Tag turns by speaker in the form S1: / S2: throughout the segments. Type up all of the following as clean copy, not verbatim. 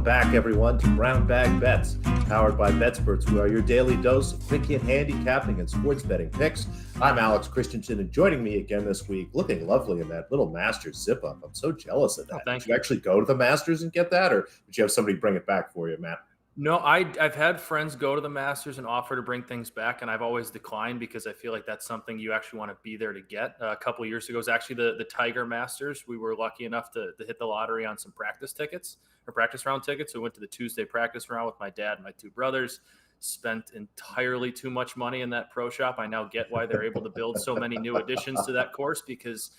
S1: Welcome back, everyone, to Brown Bag Bets, powered by BETSPERTS. We are your daily dose of quick hit handicapping and sports betting picks. I'm Alex Christenson, and joining me again this week, looking lovely in that little Masters zip-up. I'm so jealous of that. Did you actually go to the Masters and get that, or did you have somebody bring it back for you, Matt?
S2: No, I've had friends go to the Masters and offer to bring things back, and I've always declined because I feel like that's something you actually want to be there to get. A couple of years ago, it was actually the Tiger Masters. We were lucky enough to hit the lottery on some practice tickets or practice round tickets. So we went to the Tuesday practice round with my dad and my two brothers. Spent entirely too much money in that pro shop. I now get why they're able to build so many new additions to that course, because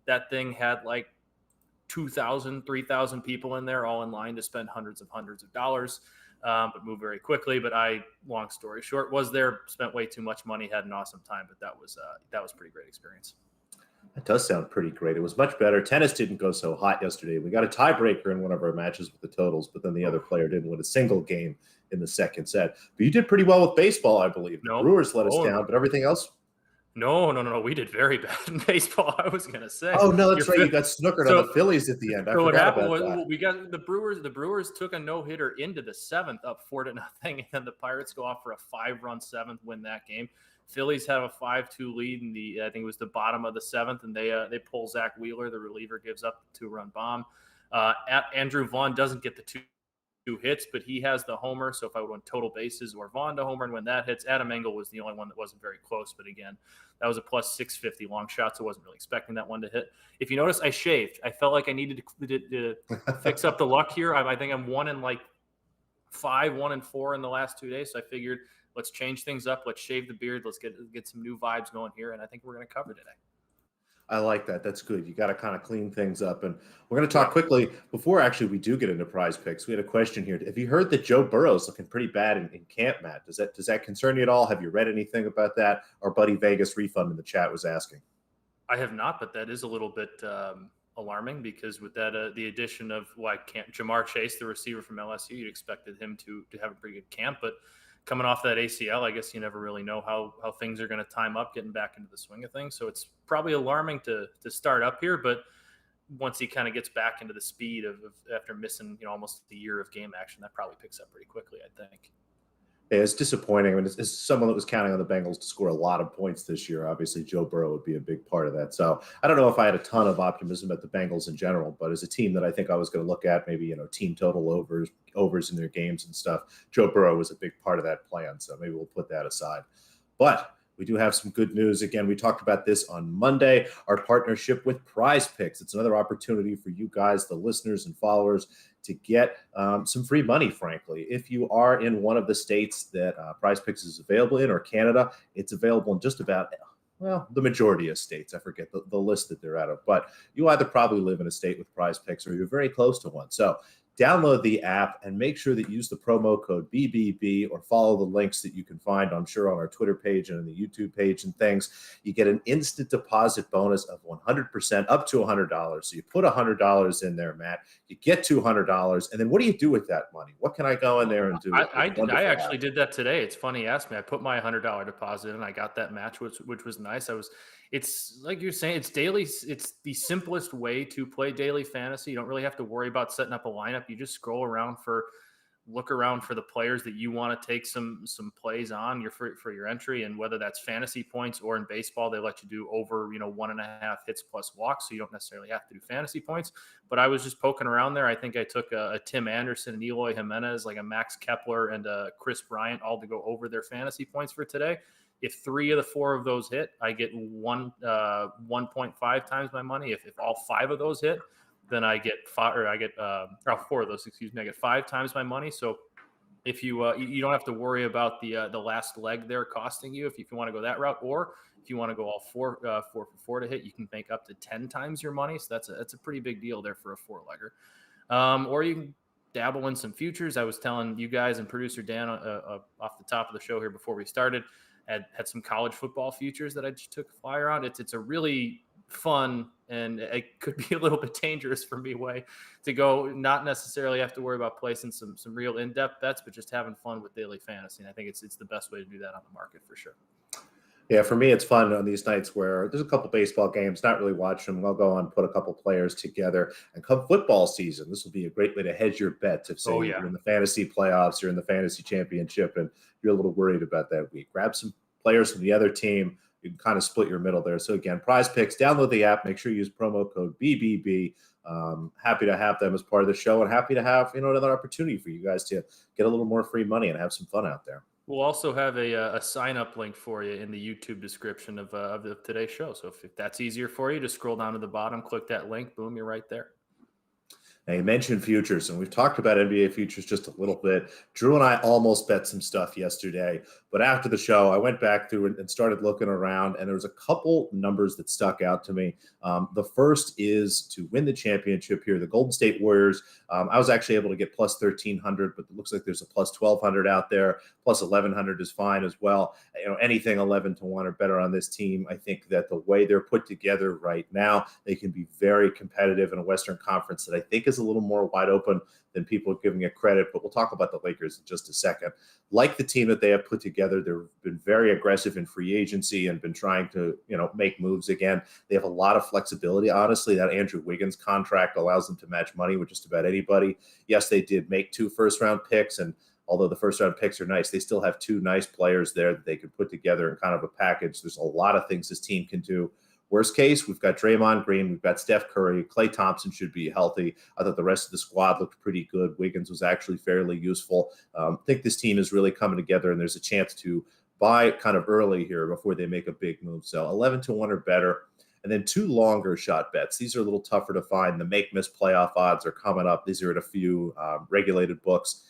S2: that thing had like 2,000, 3,000 people in there, all in line to spend hundreds of dollars. But moved very quickly. But long story short, was there, spent way too much money, had an awesome time, but that was a pretty great experience.
S1: That does sound pretty great. It was much better. Tennis didn't go so hot yesterday. We got a tiebreaker in one of our matches with the totals, but then the other player didn't win a single game in the second set. But you did pretty well with baseball, I believe. The Brewers let us down, but everything else?
S2: No. We did very bad in baseball, I was going to say.
S1: Oh, no, that's right. You got snookered on the Phillies at the end.
S2: So what happened was we got the Brewers took a no-hitter into the seventh, up 4-0, and then the Pirates go off for a 5-run seventh, win that game. Phillies have a 5-2 lead in I think it was the bottom of the seventh, and they pull Zach Wheeler, the reliever, gives up the 2-run bomb. Andrew Vaughn doesn't get the two hits, but he has the homer. So if I would win total bases or Vaughn to homer, and when that hits, Adam Engel was the only one that wasn't very close. But again, that was a plus 650 long shot, so I wasn't really expecting that one to hit. If you notice, I shaved. I felt like I needed to fix up the luck here. I think I'm 1-5, 1-4 in the last 2 days. So I figured, let's change things up. Let's shave the beard. Let's get some new vibes going here, and I think we're going to cover today.
S1: I like that. That's good. You got to kind of clean things up. And we're going to talk quickly before actually we do get into prize picks. We had a question here. Have you heard that Joe Burrow's looking pretty bad in camp, Matt? Does that concern you at all? Have you read anything about that? Our buddy Vegas Refund in the chat was asking.
S2: I have not, but that is a little bit alarming, because with that the addition of Jamar Chase, the receiver from LSU, you'd expected him to have a pretty good camp, but coming off that ACL, I guess you never really know how things are going to time up getting back into the swing of things. So it's probably alarming to start up here, but once he kind of gets back into the speed of after missing almost a year of game action, that probably picks up pretty quickly, I think.
S1: Yeah, it's disappointing. I mean, it's someone that was counting on the Bengals to score a lot of points this year. Obviously, Joe Burrow would be a big part of that. So I don't know if I had a ton of optimism at the Bengals in general, but as a team that I think I was going to look at, maybe, team total overs in their games and stuff, Joe Burrow was a big part of that plan. So maybe we'll put that aside. But we do have some good news. Again, we talked about this on Monday, our partnership with PrizePicks. It's another opportunity for you guys, the listeners and followers, to get some free money, frankly. If you are in one of the states that PrizePicks is available in, or Canada, it's available in just about, the majority of states. I forget the list that they're out of. But you either probably live in a state with PrizePicks or you're very close to one. So download the app and make sure that you use the promo code BBB, or follow the links that you can find, I'm sure, on our Twitter page and on the YouTube page and things. You get an instant deposit bonus of 100%, up to $100. So you put $100 in there, Matt. You get $200. And then what do you do with that money? What can I go in there and do?
S2: I actually did that today. It's funny you asked me. I put my $100 deposit in. I got that match, which was nice. It's like you're saying, it's daily. It's the simplest way to play daily fantasy. You don't really have to worry about setting up a lineup. You just scroll around look around for the players that you want to take some plays on for your entry. And whether that's fantasy points, or in baseball, they let you do over, 1.5 hits plus walks. So you don't necessarily have to do fantasy points, but I was just poking around there. I think I took a Tim Anderson, and Eloy Jimenez, like a Max Kepler and a Chris Bryant, all to go over their fantasy points for today. If 3 of the 4 of those hit, I get 1.5 times my money. If all 5 of those hit, then I get 4 of those, I get 5 times my money. So if you you don't have to worry about the last leg there costing you if you want to go that route, or if you want to go all 4 for 4 to hit, you can make up to 10 times your money. So that's a pretty big deal there for a 4-legger. Or you can dabble in some futures. I was telling you guys and producer Dan off the top of the show here before we started, had some college football futures that I just took a flyer on. It's a really fun, and it could be a little bit dangerous for me way to go, not necessarily have to worry about placing some real in-depth bets, but just having fun with daily fantasy. And I think it's the best way to do that on the market for sure.
S1: Yeah, for me, it's fun on these nights where there's a couple baseball games, not really watching them. I'll go on, put a couple players together, and come football season, this will be a great way to hedge your bets. If, say,
S2: Oh yeah.
S1: you're in the fantasy playoffs, you're in the fantasy championship, and you're a little worried about that week, grab some players from the other team. You can kind of split your middle there. So again, PrizePicks, download the app. Make sure you use promo code BBB. Happy to have them as part of the show, and happy to have another opportunity for you guys to get a little more free money and have some fun out there.
S2: We'll also have a sign up link for you in the YouTube description of today's show. So if that's easier for you, just scroll down to the bottom, click that link, boom, you're right there.
S1: Now, you mentioned futures, and we've talked about NBA futures just a little bit. Drew and I almost bet some stuff yesterday, but after the show, I went back through and started looking around, and there was a couple numbers that stuck out to me. The first is to win the championship here, the Golden State Warriors. I was actually able to get plus 1,300, but it looks like there's a plus 1,200 out there. Plus 1,100 is fine as well. Anything 11 to 1 or better on this team. I think that the way they're put together right now, they can be very competitive in a Western Conference that I think is a little more wide open than people are giving it credit. But we'll talk about the Lakers in just a second. Like the team that they have put together, they've been very aggressive in free agency and been trying to, make moves again. They have a lot of flexibility. Honestly, that Andrew Wiggins contract allows them to match money with just about anybody. Yes, they did make 2 first-round picks, and although the first-round picks are nice, they still have 2 nice players there that they can put together in kind of a package. There's a lot of things this team can do. Worst case, we've got Draymond Green, we've got Steph Curry, Klay Thompson should be healthy. I thought the rest of the squad looked pretty good. Wiggins was actually fairly useful. I think this team is really coming together, and there's a chance to buy kind of early here before they make a big move. So 11 to 1 or better. And then 2 longer shot bets. These are a little tougher to find. The make-miss playoff odds are coming up. These are at a few regulated books.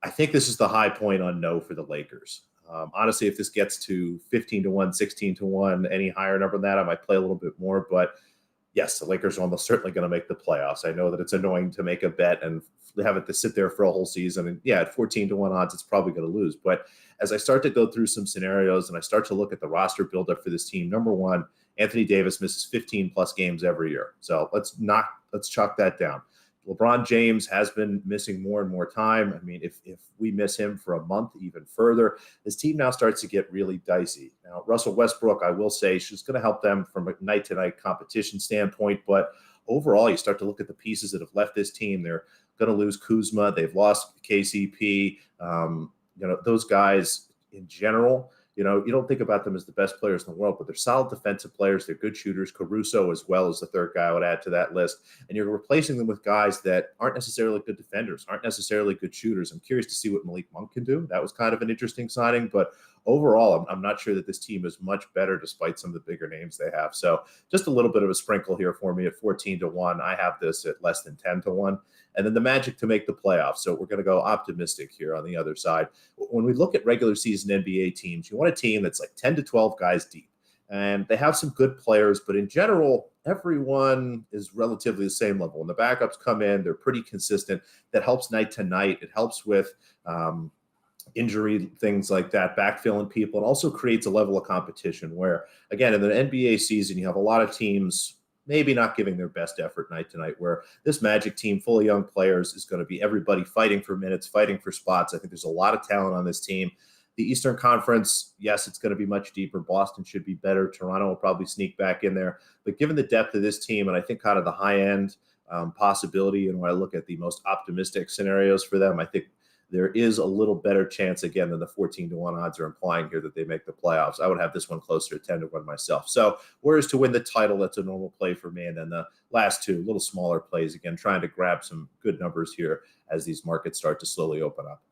S1: I think this is the high point on no for the Lakers. Honestly, if this gets to 15 to 1, 16 to 1, any higher number than that, I might play a little bit more. But yes, the Lakers are almost certainly going to make the playoffs. I know that it's annoying to make a bet and have it to sit there for a whole season. And yeah, at 14 to 1 odds, it's probably going to lose. But as I start to go through some scenarios and I start to look at the roster buildup for this team, number one, Anthony Davis misses 15 plus games every year. So let's chalk that down. LeBron James has been missing more and more time. I mean, if we miss him for a month, even further, this team now starts to get really dicey. Now, Russell Westbrook, I will say, she's going to help them from a night-to-night competition standpoint. But overall, you start to look at the pieces that have left this team. They're going to lose Kuzma. They've lost KCP. Those guys in general, you don't think about them as the best players in the world, but they're solid defensive players. They're good shooters. Caruso as well as the third guy I would add to that list. And you're replacing them with guys that aren't necessarily good defenders, aren't necessarily good shooters. I'm curious to see what Malik Monk can do. That was kind of an interesting signing, but overall, I'm not sure that this team is much better despite some of the bigger names they have. So just a little bit of a sprinkle here for me at 14 to 1. I have this at less than 10 to 1. And then the Magic to make the playoffs. So we're going to go optimistic here on the other side. When we look at regular season NBA teams, you want a team that's like 10 to 12 guys deep. And they have some good players, but in general, everyone is relatively the same level. When the backups come in, they're pretty consistent. That helps night to night. It helps with injury, things like that, backfilling people. It also creates a level of competition where, again, in the NBA season, you have a lot of teams maybe not giving their best effort night to night, where this Magic team full of young players is going to be everybody fighting for minutes, fighting for spots. I think there's a lot of talent on this team. The Eastern Conference, yes, it's going to be much deeper. Boston should be better. Toronto will probably sneak back in there. But given the depth of this team, and I think kind of the high-end possibility, and when I look at the most optimistic scenarios for them, I think there is a little better chance, again, than the 14 to 1 odds are implying here that they make the playoffs. I would have this one closer to 10 to 1 myself. So whereas to win the title, that's a normal play for me. And then the last 2, little smaller plays, again, trying to grab some good numbers here as these markets start to slowly open up.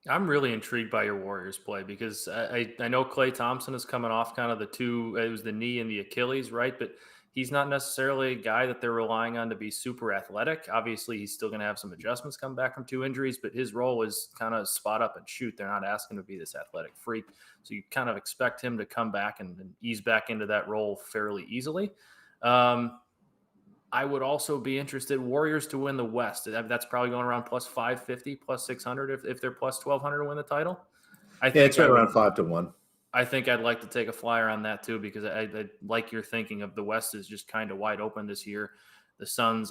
S2: I'm really intrigued by your Warriors play because I know Klay Thompson is coming off kind of it was the knee and the Achilles, right? But he's not necessarily a guy that they're relying on to be super athletic. Obviously, he's still going to have some adjustments come back from 2 injuries, but his role is kind of spot up and shoot. They're not asking to be this athletic freak. So you kind of expect him to come back and ease back into that role fairly easily. I would also be interested Warriors to win the West. That's probably going around plus 550, plus 600 if they're plus 1,200 to win the title.
S1: It's right around 5 to 1.
S2: I think I'd like to take a flyer on that too because I like your thinking of the West is just kind of wide open this year. The Suns,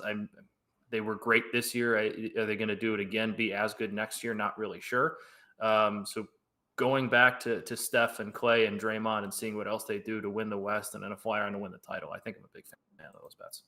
S2: they were great this year. Are they going to do it again, be as good next year? Not really sure. So going back to Steph and Clay and Draymond and seeing what else they do to win the West and then a flyer on to win the title. I think I'm a big fan of those bets.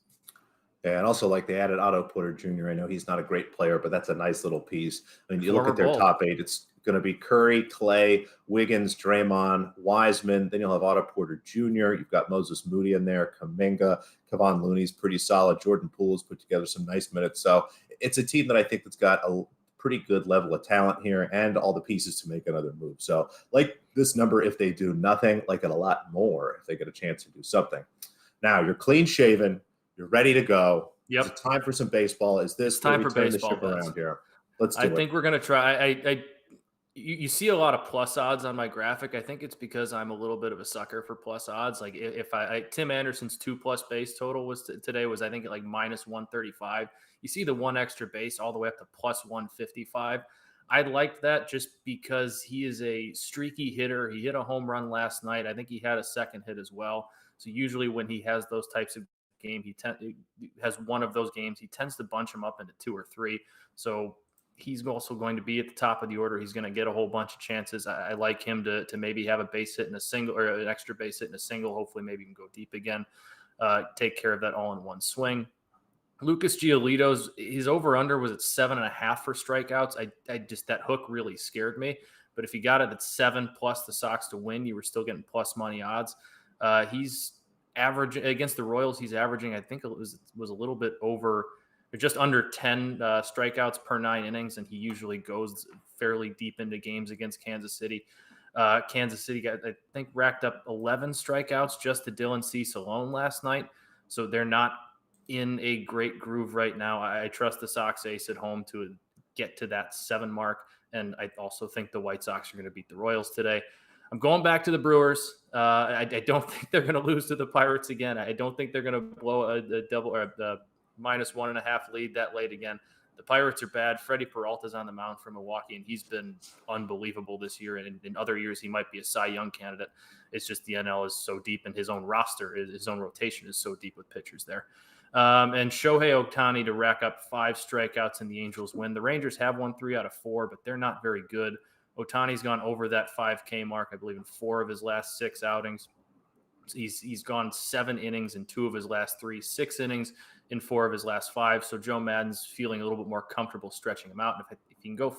S1: Yeah, and also like they added Otto Porter Jr. I know he's not a great player, but that's a nice little piece. I mean, you look at their top 8, it's going to be Curry, Clay, Wiggins, Draymond, Wiseman. Then you'll have Otto Porter Jr. You've got Moses Moody in there, Kuminga, Kevon Looney's pretty solid. Jordan Poole's put together some nice minutes. So it's a team that I think that's got a pretty good level of talent here and all the pieces to make another move. So like this number, if they do nothing, like it a lot more if they get a chance to do something. Now you're clean shaven. You're ready to go.
S2: Yep.
S1: Is it time for some baseball? Is this
S2: time
S1: where we turn the ship around here? Let's do it.
S2: I think we're going to try. You see a lot of plus odds on my graphic. I think it's because I'm a little bit of a sucker for plus odds. Like if Tim Anderson's 2+ base total was today was I think at like -135. You see the one extra base all the way up to +155. I liked that just because he is a streaky hitter. He hit a home run last night. I think he had a second hit as well. So usually when he has those types of game, he has one of those games. He tends to bunch him up into 2 or 3. So he's also going to be at the top of the order. He's going to get a whole bunch of chances. I like him to maybe have a base hit in a single or an extra base hit in a single. Hopefully maybe he can go deep again, take care of that all in one swing. Lucas Giolito's his over-under was at 7.5 for strikeouts. I just, that hook really scared me. But if you got it at 7 plus the Sox to win, you were still getting plus money odds. He's average against the Royals. He's averaging, I think it was a little bit over, or just under 10 strikeouts per 9 innings, and he usually goes fairly deep into games against Kansas City. Kansas City got, I think, racked up 11 strikeouts just to Dylan Cease alone last night, so they're not in a great groove right now. I trust the Sox ace at home to get to that 7 mark, and I also think the White Sox are going to beat the Royals today. I'm going back to the Brewers. I don't think they're going to lose to the Pirates again. I don't think they're going to blow a double or a -1.5 lead that late again. The Pirates are bad. Freddie Peralta's on the mound for Milwaukee, and he's been unbelievable this year. And in other years, he might be a Cy Young candidate. It's just the NL is so deep, and his own roster, his own rotation is so deep with pitchers there. And Shohei Ohtani to rack up 5 strikeouts and the Angels win. The Rangers have won 3 out of 4, but they're not very good. Ohtani's gone over that 5K mark, I believe, in 4 of his last 6 outings. He's gone 7 innings in 2 of his last 3, 6 innings in 4 of his last 5. So Joe Maddon's feeling a little bit more comfortable stretching him out. And if you can go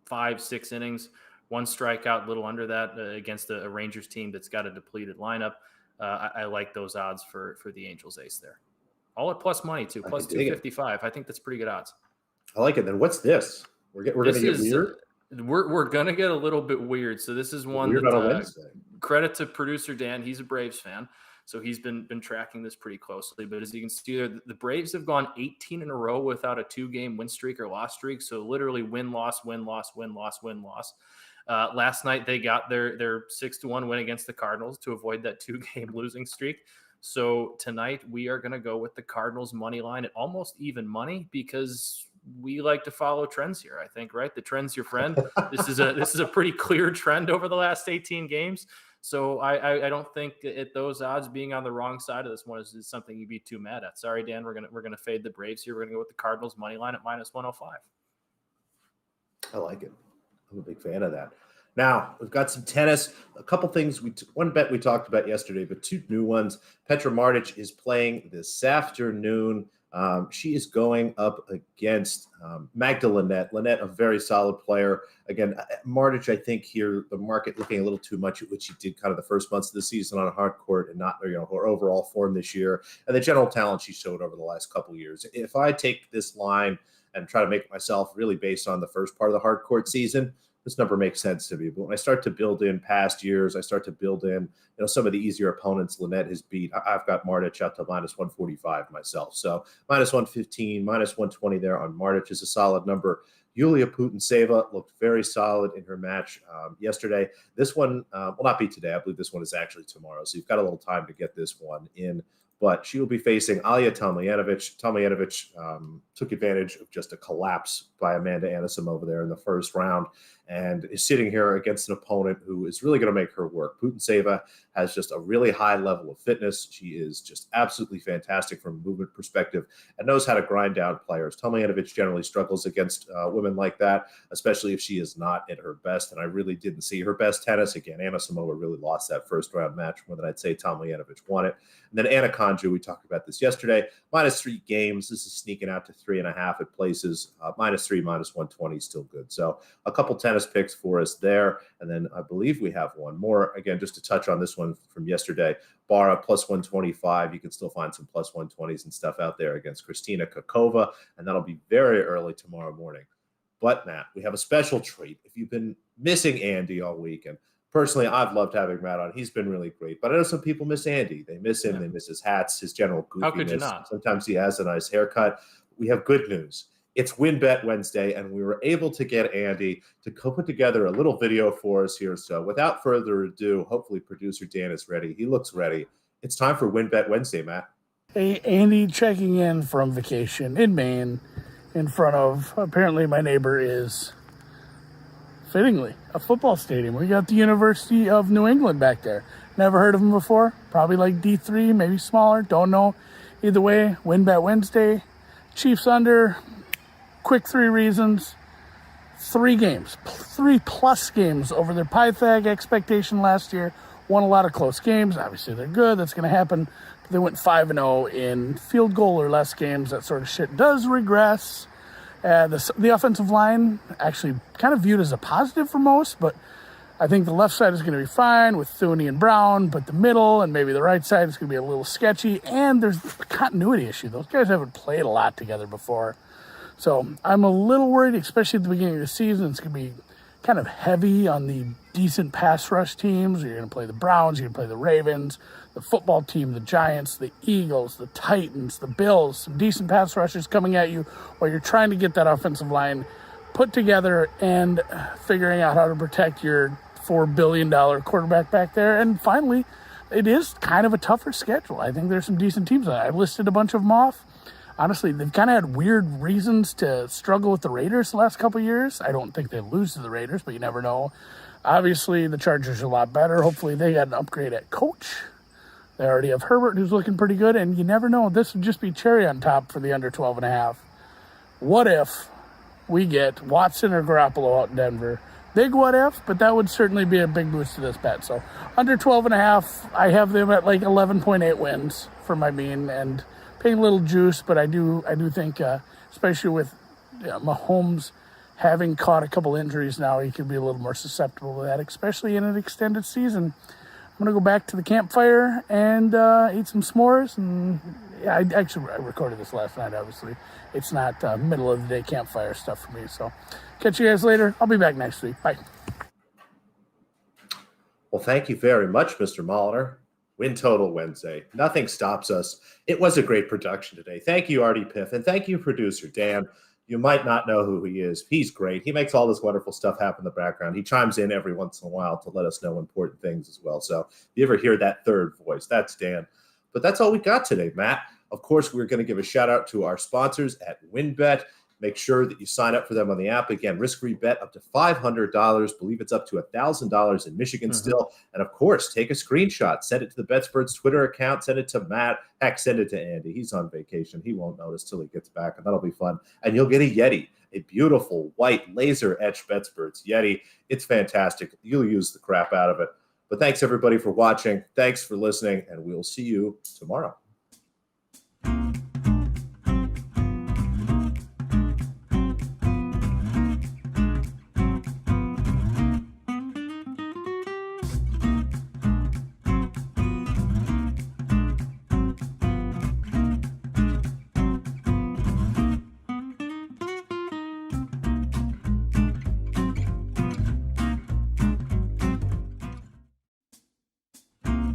S2: 5, 6 innings, 1 strikeout, a little under that against a Rangers team that's got a depleted lineup, I like those odds for the Angels ace there. All at plus money too, plus 255. I think that's pretty good odds.
S1: I like it. Then what's this? We're going to get weird.
S2: We're going to get a little bit weird. So this is one
S1: weird
S2: that,
S1: on a Wednesday.
S2: Credit to producer Dan. He's a Braves fan, so he's been tracking this pretty closely. But as you can see there, the Braves have gone 18 in a row without a 2-game win streak or loss streak. So literally win-loss, win-loss, win-loss, win-loss. Last night they got their 6-1 win against the Cardinals to avoid that 2-game losing streak. So tonight we are going to go with the Cardinals money line at almost even money because we like to follow trends here, I think, right? The trend's your friend. This is a pretty clear trend over the last 18 games. So I don't think at those odds being on the wrong side of this one is something you'd be too mad at. Sorry, Dan, we're gonna fade the Braves here. We're gonna go with the Cardinals money line at -105.
S1: I like it. I'm a big fan of that. Now, we've got some tennis. A couple things. One bet we talked about yesterday, but 2 new ones. Petra Martic is playing this afternoon. She is going up against Magda Linette. Linette, a very solid player. Again, Martic, I think here the market looking a little too much at what she did kind of the first months of the season on a hard court and not, her overall form this year and the general talent she showed over the last couple of years. If I take this line and try to make it myself really based on the first part of the hard court season, this number makes sense to me. But when I start to build in past years, I start to build in, some of the easier opponents Linette has beat. I've got Martic out to -145 myself. So -115, -120 there on Martic is a solid number. Yulia Putintseva looked very solid in her match yesterday. This one will not be today. I believe this one is actually tomorrow. So you've got a little time to get this one in. But she will be facing Alia Tomljanovic. Tomljanovic took advantage of just a collapse by Amanda Anisimova there in the first round, and is sitting here against an opponent who is really going to make her work. Putintseva has just a really high level of fitness. She is just absolutely fantastic from a movement perspective and knows how to grind down players. Tomljanovic generally struggles against women like that, especially if she is not at her best, and I really didn't see her best tennis. Again, Anisimova really lost that first round match more than I'd say Tomljanovic won it. And then Anna Konju, we talked about this yesterday, -3 games. This is sneaking out to 3.5 at places. -3, -120 still good. So a couple tennis picks for us there. And then I believe we have one more. Again, just to touch on this one from yesterday, Barra +125. You can still find some +120s and stuff out there against Kristina Kakova, and that'll be very early tomorrow morning. But Matt, we have a special treat. If you've been missing Andy all week, and personally, I've loved having Matt on. He's been really great. But I know some people miss Andy. They miss him. Yeah. They miss his hats, his general goofiness.
S2: How could you not?
S1: Sometimes he has a nice haircut. We have good news. It's Wynn Wednesday, and we were able to get Andy to put together a little video for us here. So without further ado, hopefully producer Dan is ready. He looks ready. It's time for Wynn Wednesday, Matt.
S3: Hey, Andy checking in from vacation in Maine in front of, apparently my neighbor is, fittingly, a football stadium. We got the University of New England back there. Never heard of them before. Probably like D3, maybe smaller. Don't know. Either way, Wynn Wednesday. Chiefs under. Quick 3 reasons. 3 games. 3+ games over their Pythag expectation last year. Won a lot of close games. Obviously, they're good. That's going to happen. But they went 5-0 in field goal or less games. That sort of shit does regress. The offensive line actually kind of viewed as a positive for most, but I think the left side is going to be fine with Thuney and Brown, but the middle and maybe the right side is going to be a little sketchy, and there's a continuity issue. Those guys haven't played a lot together before. So I'm a little worried, especially at the beginning of the season. It's going to be kind of heavy on the decent pass rush teams. You're going to play the Browns, you're going to play the Ravens, the football team, the Giants, the Eagles, the Titans, the Bills, some decent pass rushers coming at you while you're trying to get that offensive line put together and figuring out how to protect your $4 billion quarterback back there. And finally, it is kind of a tougher schedule. I think there's some decent teams. I've listed a bunch of them off. Honestly, they've kind of had weird reasons to struggle with the Raiders the last couple of years. I don't think they lose to the Raiders, but you never know. Obviously, the Chargers are a lot better. Hopefully, they got an upgrade at coach. They already have Herbert, who's looking pretty good, and you never know. This would just be cherry on top for the under 12.5. What if we get Watson or Garoppolo out in Denver? Big what if, but that would certainly be a big boost to this bet. So under 12.5, I have them at like 11.8 wins for my mean, and paying a little juice, but I do think, especially with Mahomes having caught a couple injuries now, he could be a little more susceptible to that, especially in an extended season. I'm going to go back to the campfire and eat some s'mores. And yeah, I recorded this last night, obviously. It's not middle of the day campfire stuff for me. So catch you guys later. I'll be back next week. Bye.
S1: Well, thank you very much, Mr. Molitor. Wynn Total Wednesday. Nothing stops us. It was a great production today. Thank you, Artie Piff, and thank you, producer Dan. You might not know who he is. He's great. He makes all this wonderful stuff happen in the background. He chimes in every once in a while to let us know important things as well. So if you ever hear that third voice, that's Dan. But that's all we got today, Matt. Of course, we're going to give a shout out to our sponsors at WynnBET. Make sure that you sign up for them on the app. Again, risk-free bet up to $500. Believe it's up to $1,000 in Michigan still. And, of course, take a screenshot. Send it to the BETSPERTS Twitter account. Send it to Matt. Heck, send it to Andy. He's on vacation. He won't notice till he gets back, and that'll be fun. And you'll get a YETI, a beautiful white laser-etched BETSPERTS YETI. It's fantastic. You'll use the crap out of it. But thanks, everybody, for watching. Thanks for listening, and we'll see you tomorrow.